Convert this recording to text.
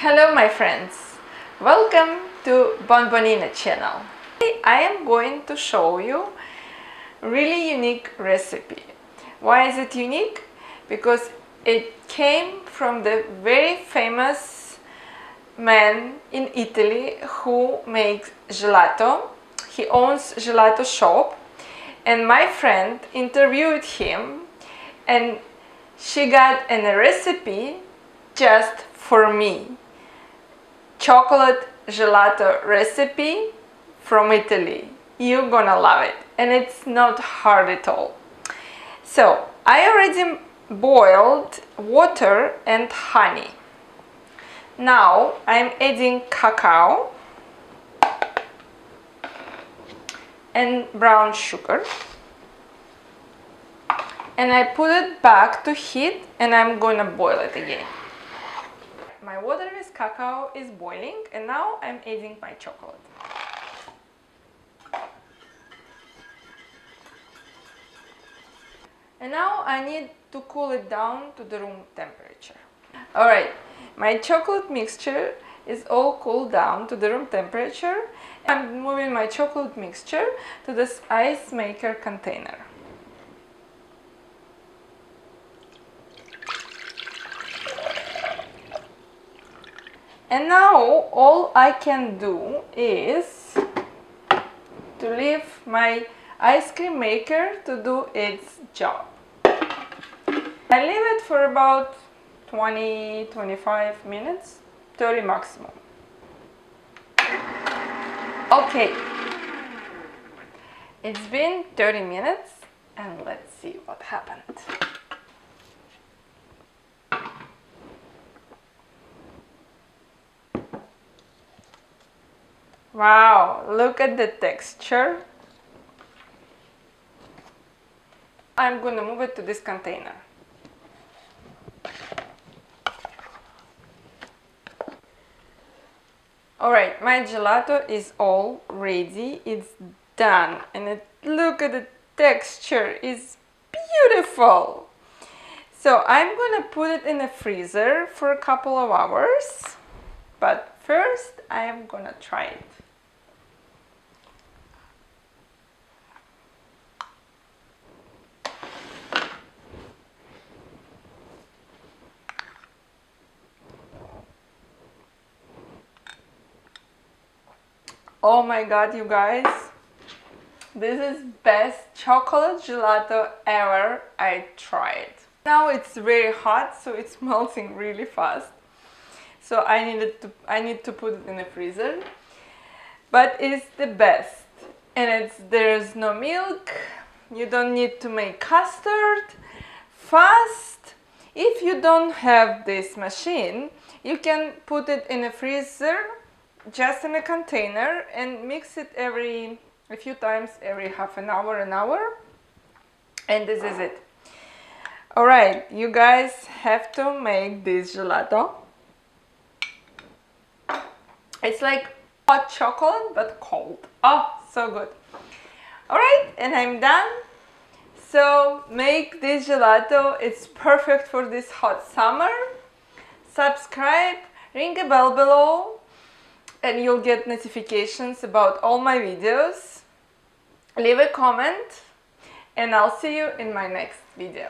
Hello my friends, welcome to Bonbonina channel. Today I am going to show you a really unique recipe. Why is it unique? Because it came from the very famous man in Italy who makes gelato. He owns gelato shop, and my friend interviewed him and she got a recipe just for me. Chocolate gelato recipe from Italy. You're gonna love it, and it's not hard at all. So I already boiled water and honey. Now I'm adding cacao and brown sugar, and I put it back to heat, and I'm gonna boil it again. My water with cacao is boiling, and now I'm adding my chocolate. And now I need to cool it down to the room temperature. Alright, my chocolate mixture is all cooled down to the room temperature. I'm moving my chocolate mixture to this ice maker container. And now all I can do is to leave my ice cream maker to do its job. I leave it for about 20-25 minutes, 30 maximum. Okay, it's been 30 minutes and let's see what happened. Wow, look at the texture. I'm gonna move it to this container. Alright, my gelato is all ready, it's done, and look at the texture, it's beautiful. So I'm gonna put it in the freezer for a couple of hours, but first I am gonna try it. Oh my god, you guys, this is best chocolate gelato ever I tried. Now it's very hot, so it's melting really fast. So I need to put it in the freezer. But it's the best. And there's no milk, you don't need to make custard, fast. If you don't have this machine, you can put it in a freezer, just in a container, and mix it a few times every half an hour, and this is it. Alright, you guys have to make this gelato. It's like hot chocolate but cold. Oh, so good. Alright, and I'm done. So make this gelato, it's perfect for this hot summer. Subscribe, ring a bell below, and you'll get notifications about all my videos. Leave a comment, and I'll see you in my next video.